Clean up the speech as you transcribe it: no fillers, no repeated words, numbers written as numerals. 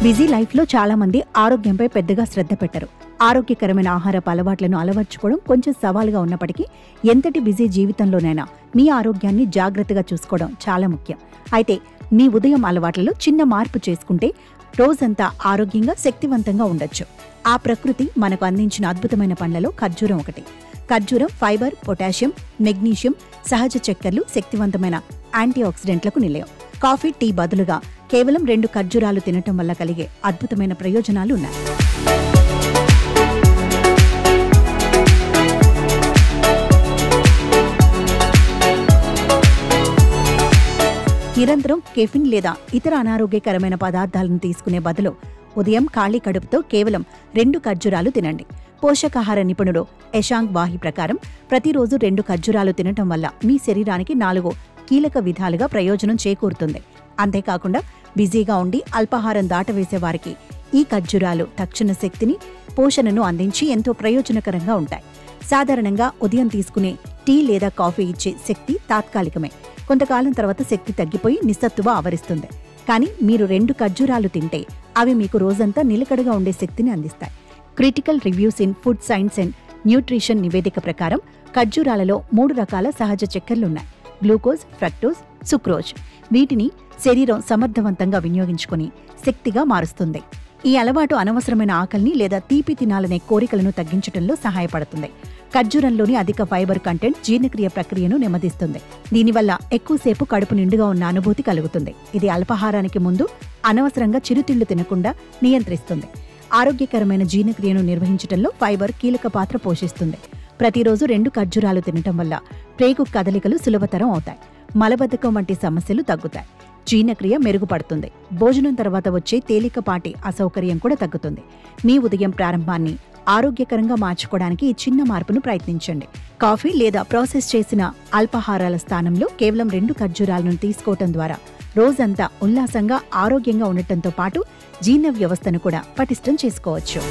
Busy లైఫ్లో చాలా మంది ఆరోగ్యంపై పెద్దగా శ్రద్ధ పెట్టరు. ఆరోగ్యకరమైన ఆహారపు అలవాట్లను అలవర్చుకోవడం కొంచెం సవాలుగా ఉన్నప్పటికీ ఎంతటి బిజీ జీవితంలోనైనా మీ ఆరోగ్యాన్ని జాగ్రత్తగా చూసుకోవడం చాలా ముఖ్యం. అయితే మీ ఉదయం అలవాట్లలో చిన్న మార్పు చేసుకుంటే రోజంతా ఆరోగ్యంగా శక్తివంతంగా ఉండొచ్చు. ఆ ప్రకృతి మనకు అందించిన అద్భుతమైన పండ్లలో ఖర్జూరం ఒకటి. ఖర్జూరం ఫైబర్, పొటాషియం, మెగ్నీషియం, సహజ చక్కెరలు, శక్తివంతమైన యాంటీ ఆక్సిడెంట్లకు నిలయం. కాఫీ, టీ బదులుగా కేవలం 2 ఖర్జూరాలు తినటం వల్ల కలిగే అద్భుతమైన ప్రయోజనాలు ఉన్నాయి. నిరంతరం కెఫిన్ లేదా ఇతర అనారోగ్యకరమైన పదార్థాలను తీసుకునే బదులు ఉదయం ఖాళీ కడుపుతో కేవలం 2 ఖర్జూరాలు తినండి. పోషకాహార నిపుణుడు యశాంక్ వాహి ప్రకారం ప్రతిరోజు 2 ఖర్జూరాలు తినటం వల్ల మీ శరీరానికి 4 కీలక విధాలుగా ప్రయోజనం చేకూరుతుంది. అంతేకాకుండా బిజీగా ఉండి అల్పాహారం దాటవేసే వారికి ఈ ఖర్జూరాలు తక్షణ శక్తిని, పోషణను అందించి ఎంతో ప్రయోజనకరంగా ఉంటాయి. సాధారణంగా ఉదయం తీసుకునే టీ లేదా కాఫీ ఇచ్చే శక్తి తాత్కాలికమే. కొంతకాలం తర్వాత శక్తి తగ్గిపోయి నిస్సత్తువ ఆవరిస్తుంది. కానీ మీరు 2 ఖర్జూరాలు తింటే అవి మీకు రోజంతా నిలకడగా ఉండే శక్తిని అందిస్తాయి. Critical reviews in food science and nutrition నివేదిక ప్రకారం ఖర్జూరాలలో 3 రకాల సహజ చక్కెరలున్నాయి: గ్లూకోజ్, ఫ్రక్టోజ్, సుక్రోజ్. వీటిని శరీరం సమర్థవంతంగా వినియోగించుకుని శక్తిగా మారుస్తుంది. ఈ అలవాటు అనవసరమైన ఆకలిని లేదా తీపి తినాలనే కోరికలను తగ్గించడంలో సహాయపడుతుంది. ఖర్జూరంలోని అధిక ఫైబర్ కంటెంట్ జీర్ణక్రియ ప్రక్రియను నెమ్మదిస్తుంది. దీనివల్ల ఎక్కువసేపు కడుపు నిండుగా ఉన్న అనుభూతి కలుగుతుంది. ఇది అల్పాహారానికి ముందు అనవసరంగా చిరుతిళ్లు తినకుండా నియంత్రిస్తుంది. ఆరోగ్యకరమైన జీర్ణక్రియను నిర్వహించడంలో ఫైబర్ కీలక పాత్ర పోషిస్తుంది. ప్రతిరోజు 2 ఖర్జూరాలు తినటం వల్ల ప్రేగు కదలికలు సులభతరం అవుతాయి. మలబద్ధకం వంటి సమస్యలు తగ్గుతాయి. జీర్ణక్రియ మెరుగుపడుతుంది. భోజనం తర్వాత వచ్చే తేలికపాటి అసౌకర్యం కూడా తగ్గుతుంది. మీ ఉదయం ప్రారంభాన్ని ఆరోగ్యకరంగా మార్చుకోవడానికి ఈ చిన్న మార్పును ప్రయత్నించండి. కాఫీ లేదా ప్రాసెస్ చేసిన అల్పాహారాల స్థానంలో కేవలం 2 ఖర్జూరాలను తీసుకోవటం ద్వారా రోజంతా ఉల్లాసంగా, ఆరోగ్యంగా ఉండటంతో పాటు జీర్ణ వ్యవస్థను కూడా పటిష్టం చేసుకోవచ్చు.